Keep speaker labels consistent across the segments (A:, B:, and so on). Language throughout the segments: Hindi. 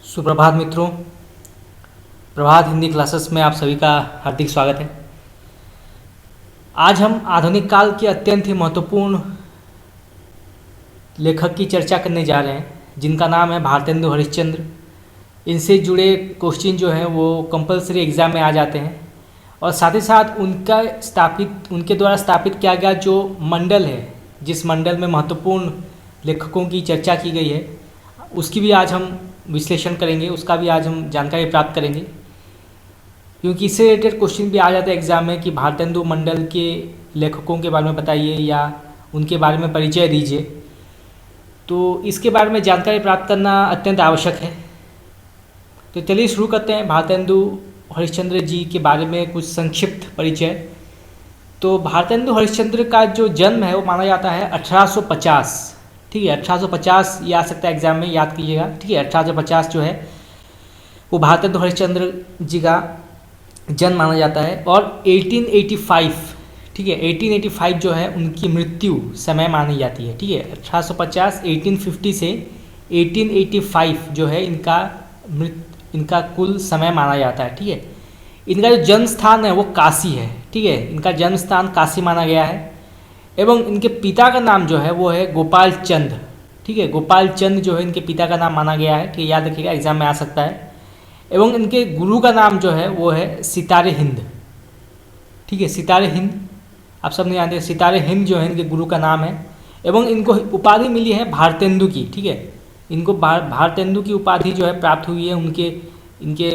A: सुप्रभात मित्रों। प्रभात हिंदी क्लासेस में आप सभी का हार्दिक स्वागत है। आज हम आधुनिक काल के अत्यंत ही महत्वपूर्ण लेखक की चर्चा करने जा रहे हैं, जिनका नाम है भारतेंदु हरिश्चंद्र। इनसे जुड़े क्वेश्चन जो हैं वो कंपलसरी एग्ज़ाम में आ जाते हैं, और साथ ही साथ उनके द्वारा स्थापित किया गया जो मंडल है, जिस मंडल में महत्वपूर्ण लेखकों की चर्चा की गई है, उसकी भी आज हम विश्लेषण करेंगे, उसका भी आज हम जानकारी प्राप्त करेंगे। क्योंकि इससे रिलेटेड क्वेश्चन भी आ जाता है एग्ज़ाम में कि भारतेंदु मंडल के लेखकों के बारे में बताइए या उनके बारे में परिचय दीजिए। तो इसके बारे में जानकारी प्राप्त करना अत्यंत आवश्यक है। तो चलिए शुरू करते हैं भारतेंदु हरिश्चंद्र जी के बारे में कुछ संक्षिप्त परिचय। तो भारतेंदु हरिश्चंद्र का जो जन्म है वो माना जाता है 1850। ठीक है, 1850 ये आ सकता है एग्जाम में, याद कीजिएगा। ठीक है, 1850 जो है वो भारतेंदु हरिश्चंद्र जी का जन्म माना जाता है। और 1885, ठीक है, 1885 जो है उनकी मृत्यु समय मानी जाती है। ठीक है, 1850 1850 से 1885 जो है इनका कुल समय माना जाता है। ठीक है, इनका जो जन्म स्थान है वो काशी है। ठीक है, इनका जन्म स्थान काशी माना गया है। एवं इनके पिता का नाम जो है वो है गोपाल चंद। ठीक है, गोपाल चंद जो है इनके पिता का नाम माना गया है। ठीक है, याद रखिएगा, एग्जाम में आ सकता है। एवं इनके गुरु का नाम जो है वो है सितारे हिंद। ठीक है, सितारे हिंद आप सब नहीं जानते, सितारे हिंद जो है इनके गुरु का नाम है। एवं इनको उपाधि मिली है भारतेंदु की। ठीक है, इनको भारतेंदु की उपाधि जो है प्राप्त हुई है इनके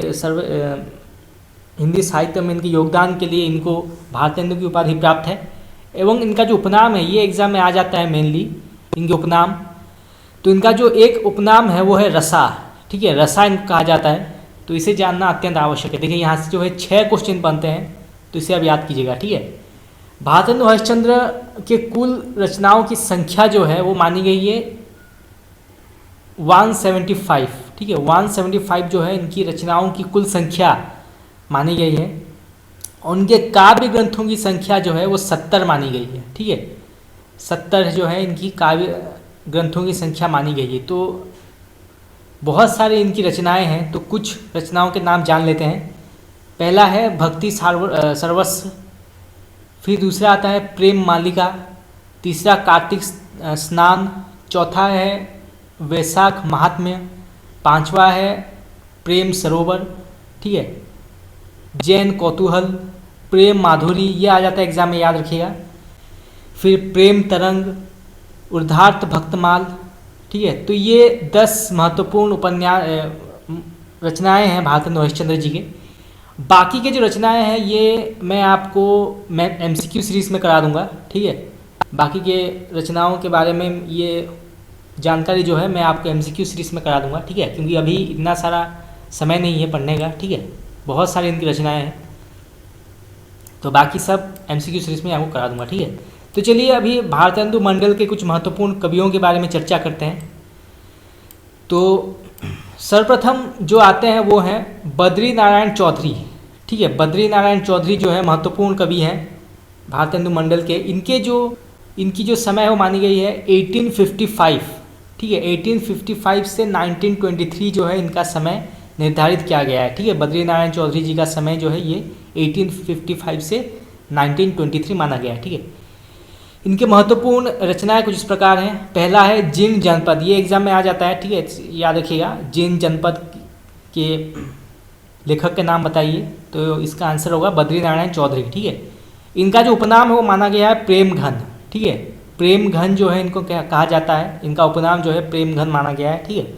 A: हिंदी साहित्य में इनके योगदान के लिए इनको भारतेंदु की उपाधि प्राप्त है। एवं इनका जो उपनाम है, ये एग्जाम में आ जाता है मेनली, इनके उपनाम। तो इनका जो एक उपनाम है वो है रसा। ठीक है, रसा इनको कहा जाता है। तो इसे जानना अत्यंत आवश्यक है। देखिए यहाँ से जो है 6 क्वेश्चन बनते हैं, तो इसे अब याद कीजिएगा। ठीक है, भारतेंदु हरिश्चंद्र के कुल रचनाओं की संख्या जो है वो मानी गई है 175। ठीक है, 175 जो है इनकी रचनाओं की कुल संख्या मानी गई है। उनके काव्य ग्रंथों की संख्या जो है वो 70 मानी गई है। ठीक है, 70 जो है इनकी काव्य ग्रंथों की संख्या मानी गई है। तो बहुत सारे इनकी रचनाएं हैं, तो कुछ रचनाओं के नाम जान लेते हैं। पहला है भक्ति सर्वस्व, फिर दूसरा आता है प्रेम मालिका, तीसरा कार्तिक स्नान, चौथा है वैशाख महात्म्य, पांचवा है प्रेम सरोवर, ठीक है, जैन कौतूहल, प्रेम माधुरी, ये आ जाता है एग्जाम में, याद रखिएगा। फिर प्रेम तरंग, उर्धार्थ भक्तमाल। ठीक है, तो ये 10 महत्वपूर्ण रचनाएं हैं भारतेंदु हरिश्चंद्र जी के। बाकी के जो रचनाएं हैं ये मैं MCQ सीरीज़ में करा दूंगा। ठीक है, बाकी के रचनाओं के बारे में ये जानकारी जो है मैं आपको MCQ सीरीज़ में करा दूंगा। ठीक है, क्योंकि अभी इतना सारा समय नहीं है पढ़ने का। ठीक है, बहुत सारी इनकी रचनाएं हैं, तो बाकी सब MCQ सीरीज़ में आपको करा दूंगा। ठीक है, तो चलिए अभी भारतेंदु मंडल के कुछ महत्वपूर्ण कवियों के बारे में चर्चा करते हैं। तो सर्वप्रथम जो आते हैं वो हैं बद्री नारायण चौधरी। ठीक है, बद्री नारायण चौधरी जो है महत्वपूर्ण कवि हैं भारतेंदु मंडल के। इनकी जो समय है वो मानी गई है 1855। ठीक है, 1855 से 1923 जो है इनका समय निर्धारित किया गया है। ठीक है, बद्री नारायण चौधरी जी का समय जो है ये 1855 से 1923 माना गया है। ठीक है, इनके महत्वपूर्ण रचनाएं कुछ इस प्रकार हैं। पहला है जीर्ण जनपद, ये एग्जाम में आ जाता है। ठीक है, याद रखिएगा, जीर्ण जनपद के लेखक के नाम बताइए, तो इसका आंसर होगा बद्री नारायण चौधरी। ठीक है, इनका जो उपनाम है वो माना गया है प्रेम घन। ठीक है, प्रेम घन जो है इनको कहा जाता है, इनका उपनाम जो है प्रेम घन माना गया है। ठीक है,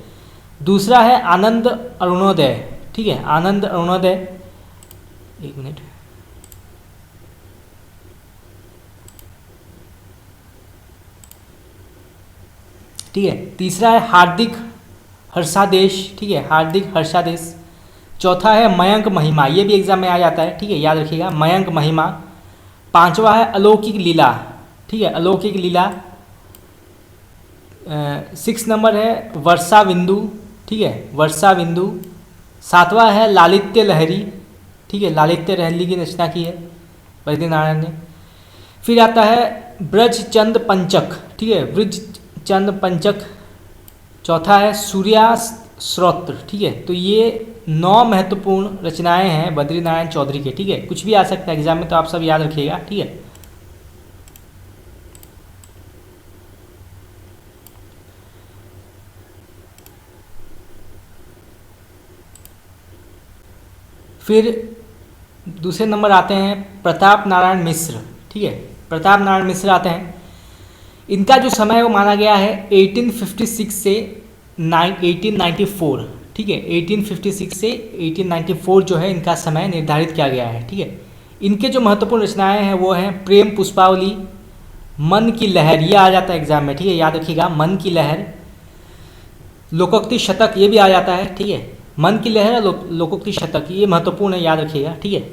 A: दूसरा है आनंद अरुणोदय। ठीक है, आनंद अरुणोदय, एक मिनट, ठीक है, तीसरा है हार्दिक हर्षादेश। ठीक है, हार्दिक हर्षादेश। चौथा है मयंक महिमा, ये भी एग्जाम में आ जाता है। ठीक है, याद रखिएगा, मयंक महिमा। पांचवा है अलौकिक लीला। ठीक है, अलौकिक लीला। 6 नंबर है वर्षा बिंदु। ठीक है, वर्षा बिंदु। 7वां है लालित्य लहरी। ठीक है, लालित्य लहरी की रचना की है बद्री नारायण ने। फिर आता है ब्रजचंद पंचक। ठीक है, ब्रजचंद पंचक। चौथा है स्तोत्र। ठीक है, तो ये 9 महत्वपूर्ण रचनाएं हैं बद्रीनारायण चौधरी के। ठीक है, कुछ भी आ सकता है एग्जाम में, तो आप सब याद रखिएगा। ठीक है, फिर दूसरे नंबर आते हैं प्रताप नारायण मिश्र। ठीक है, प्रताप नारायण मिश्र आते हैं। इनका जो समय है वो माना गया है 1856 से 1894। ठीक है, 1856 से 1894 जो है इनका समय निर्धारित किया गया है। ठीक है, इनके जो महत्वपूर्ण रचनाएं हैं वो हैं प्रेम पुष्पावली, मन की लहर, ये आ जाता है एग्जाम में। ठीक है, याद रखिएगा, मन की लहर, लोकोक्ति शतक, ये भी आ जाता है। ठीक है, मन की लहर, लोकोक्ति शतक, ये महत्वपूर्ण है, याद रखिएगा। ठीक है,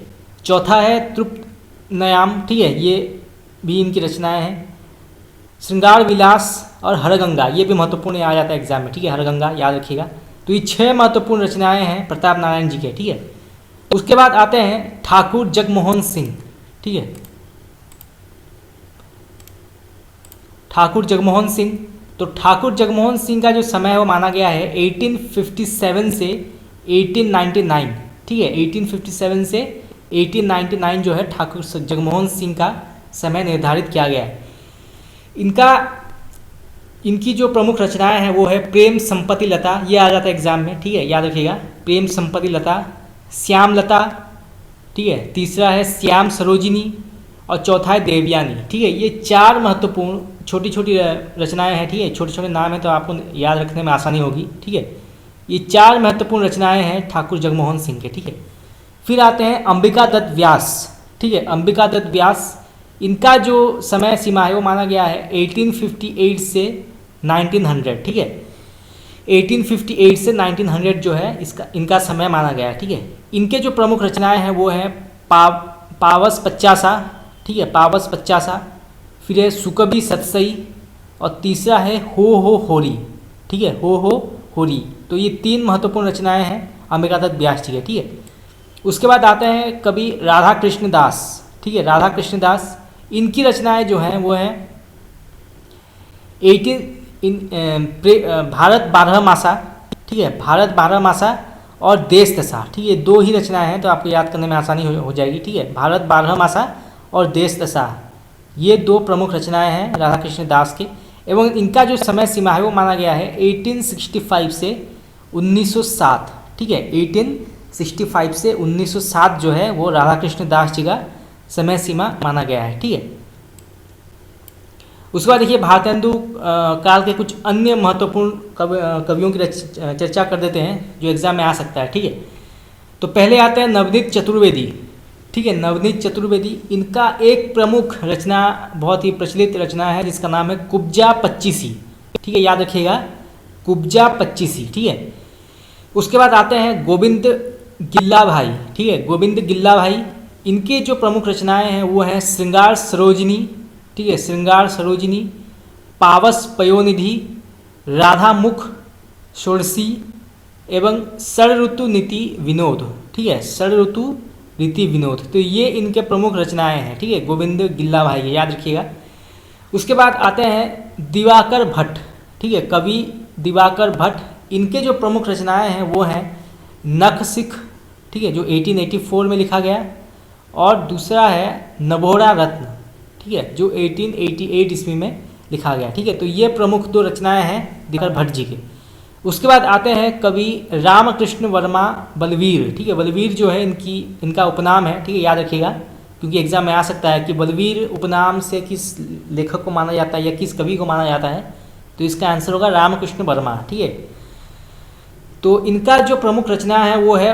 A: चौथा है तृप्त नयाम। ठीक है, ये भी इनकी रचनाएं हैं। श्रृंगार विलास और हरगंगा, ये भी महत्वपूर्ण आ जाता है एग्जाम में। ठीक है, हरगंगा याद रखिएगा। तो ये 6 महत्वपूर्ण रचनाएं हैं प्रताप नारायण जी के। ठीक है, उसके बाद आते हैं ठाकुर जगमोहन सिंह। ठीक है, ठाकुर जगमोहन सिंह, तो ठाकुर जगमोहन सिंह का जो समय है वो माना गया है 1857 से 1899। ठीक है, 1857 से 1899 जो है ठाकुर जगमोहन सिंह का समय निर्धारित किया गया है। इनकी जो प्रमुख रचनाएं हैं वो है प्रेम संपत्ति लता, ये आ जाता है एग्जाम में। ठीक है, याद रखिएगा, प्रेम संपत्ति लता, श्याम लता। ठीक है, तीसरा है श्याम सरोजिनी और चौथा है देवयानी। ठीक है, ये 4 महत्वपूर्ण छोटी छोटी रचनाएं हैं। ठीक है, छोटे छोटे नाम हैं तो आपको याद रखने में आसानी होगी। ठीक है, ये 4 महत्वपूर्ण रचनाएं हैं ठाकुर जगमोहन सिंह के। ठीक है, फिर आते हैं अंबिका दत्त व्यास। ठीक है, अंबिका दत्त व्यास, इनका जो समय सीमा है वो माना गया है 1858 से 1900। ठीक है, 1858 से 1900 जो है इनका समय माना गया है। ठीक है, इनके जो प्रमुख रचनाएं हैं वो हैं पावस पचासा। ठीक है, पावस पचासा, फिर है सुकबी सतसई और तीसरा है हो होरी। ठीक है, हो होरी। तो ये 3 महत्वपूर्ण रचनाएं हैं अंबिका दत्त व्यास जी के। ठीक है, उसके बाद आते हैं कवि राधा कृष्ण दास। ठीक है, राधा कृष्ण दास, इनकी रचनाएं जो हैं वो हैं भारत 12 मासा। ठीक है, भारत 12 मासा और देश दशा। ठीक है, 2 ही रचनाएं हैं तो आपको याद करने में आसानी हो जाएगी। ठीक है, भारत 12 मासा और देश दशा, ये 2 प्रमुख रचनाएं हैं राधा कृष्ण दास के। एवं इनका जो समय सीमा है वो माना गया है 1865 से 1907। ठीक है, 1865 से 1907 जो है वो राधा कृष्ण दास जी का समय सीमा माना गया है। ठीक है, उसके बाद देखिए भारतेंदु काल के कुछ अन्य महत्वपूर्ण कवियों की चर्चा कर देते हैं जो एग्जाम में आ सकता है। ठीक है, तो पहले आते हैं नवनीत चतुर्वेदी। ठीक है, नवनीत चतुर्वेदी, इनका एक प्रमुख रचना, बहुत ही प्रचलित रचना है जिसका नाम है कुब्जा पच्चीसी। ठीक है, याद रखिएगा, कुब्जा पच्चीसी। ठीक है, उसके बाद आते हैं गोविंद गिल्ला भाई। ठीक है, गोविंद गिल्ला भाई, इनके जो प्रमुख रचनाएं हैं वो हैं श्रृंगार सरोजिनी। ठीक है, श्रृंगार सरोजिनी, पावस पयोनिधि, राधा मुख षोडशी एवं षड्ऋतु नीति विनोद। ठीक है, षड्ऋतु रीति विनोद, तो ये इनके प्रमुख रचनाएं हैं। ठीक है, गोविंद गिल्ला भाई के, याद रखिएगा। उसके बाद आते हैं दिवाकर भट्ट। ठीक है, कवि दिवाकर भट्ट, इनके जो प्रमुख रचनाएं हैं वो हैं नख सिख। ठीक है, जो 1884 में लिखा गया, और दूसरा है नभोरा रत्न। ठीक है, जो 1888 ईस्वी में लिखा गया। ठीक है, तो ये प्रमुख 2 रचनाएं हैं दिवाकर भट्ट जी के। उसके बाद आते हैं कवि रामकृष्ण वर्मा बलवीर। ठीक है, बलवीर जो है इनका उपनाम है। ठीक है, याद रखिएगा, क्योंकि एग्जाम में आ सकता है कि बलवीर उपनाम से किस लेखक को माना जाता है या किस कवि को माना जाता है, तो इसका आंसर होगा रामकृष्ण वर्मा। ठीक है, तो इनका जो प्रमुख रचना है वो है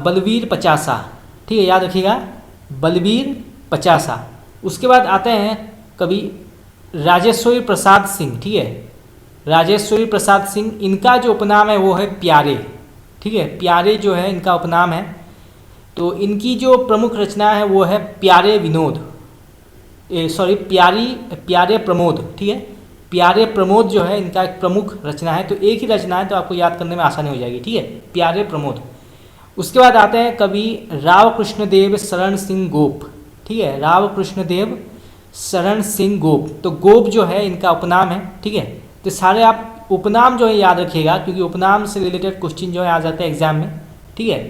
A: बलवीर पचासा। ठीक है, याद रखिएगा, बलवीर पचासा। उसके बाद आते हैं कवि राजेश्वरी प्रसाद सिंह। ठीक है, राजेश्वरी प्रसाद सिंह, इनका जो उपनाम है वो है प्यारे। ठीक है, प्यारे जो है इनका उपनाम है। तो इनकी जो प्रमुख रचना है वो है प्यारे विनोद, प्यारे प्रमोद। ठीक है, प्यारे प्रमोद जो है इनका एक प्रमुख रचना है। तो एक ही रचना है तो आपको याद करने में आसानी हो जाएगी। ठीक है, प्यारे प्रमोद। उसके बाद आते हैं कवि राव कृष्णदेव शरण सिंह गोप। ठीक है, राव कृष्णदेव शरण सिंह गोप, तो गोप जो है इनका उपनाम है। ठीक है, तो सारे आप उपनाम जो है याद रखिएगा, क्योंकि उपनाम से रिलेटेड क्वेश्चन जो है आ जाते हैं एग्जाम में, ठीक है।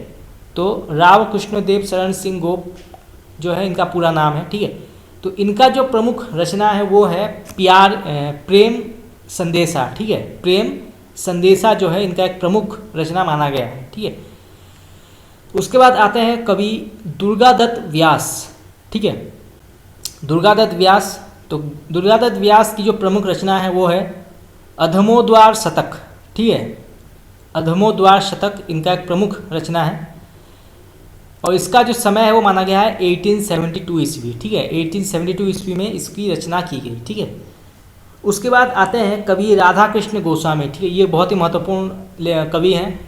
A: तो राव कृष्णदेव शरण सिंह गोप जो है इनका पूरा नाम है, ठीक है। तो इनका जो प्रमुख रचना है वो है प्रेम संदेशा, ठीक है। प्रेम संदेशा जो है इनका एक प्रमुख रचना माना गया है, ठीक है। उसके बाद आते हैं कवि दुर्गादत्त व्यास, ठीक है। दुर्गादत्त व्यास, तो दुर्गादत्त व्यास की जो प्रमुख रचना है वो है अधमोद्वार शतक, ठीक है। अधमोद्वार शतक इनका एक प्रमुख रचना है, और इसका जो समय है वो माना गया है 1872 ईस्वी, ठीक है। 1872 ईस्वी में इसकी रचना की गई, ठीक है। उसके बाद आते हैं कवि राधा कृष्ण गोस्वामी, ठीक है। ये बहुत ही महत्वपूर्ण कवि हैं,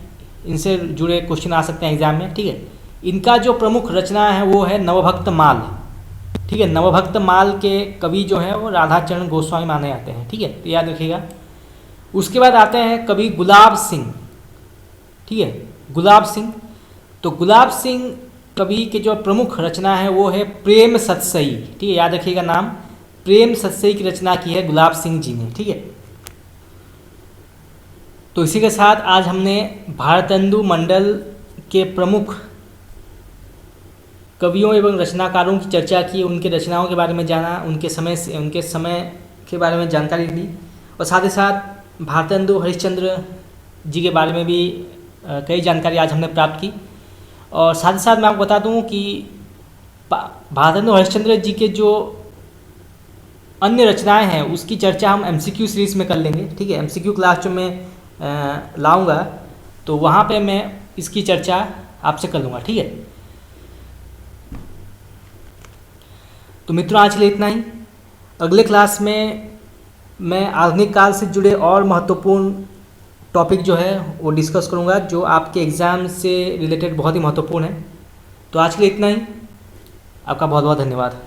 A: इनसे जुड़े क्वेश्चन आ सकते हैं एग्जाम में, ठीक है। इनका जो प्रमुख रचना है वो है नवभक्त माल, ठीक है। नवभक्त माल के कवि जो हैं वो राधाचरण गोस्वामी माने जाते हैं, ठीक है, तो याद रखिएगा। उसके बाद आते हैं कवि गुलाब सिंह, ठीक है। गुलाब सिंह, तो गुलाब सिंह कवि के जो प्रमुख रचना है वो है प्रेम सतसई, ठीक है, याद रखिएगा नाम। प्रेम सतसई की रचना की है गुलाब सिंह जी ने, ठीक है। तो इसी के साथ आज हमने भारतेंदु मंडल के प्रमुख कवियों एवं रचनाकारों की चर्चा की, उनके रचनाओं के बारे में जाना, उनके समय के बारे में जानकारी दी, और साथ ही साथ भारतेंदु हरिश्चंद्र जी के बारे में भी कई जानकारी आज हमने प्राप्त की। और साथ ही साथ मैं आपको बता दूं कि भारतेंदु हरिश्चंद्र जी के जो अन्य रचनाएं हैं उसकी चर्चा हम MCQ सीरीज़ में कर लेंगे, ठीक है। MCQ क्लास जो मैं लाऊंगा तो वहाँ पे मैं इसकी चर्चा आपसे कर लूँगा, ठीक है। तो मित्रों आज के लिए इतना ही। अगले क्लास में मैं आधुनिक काल से जुड़े और महत्वपूर्ण टॉपिक जो है वो डिस्कस करूँगा, जो आपके एग्ज़ाम से रिलेटेड बहुत ही महत्वपूर्ण है। तो आज के लिए इतना ही। आपका बहुत बहुत धन्यवाद।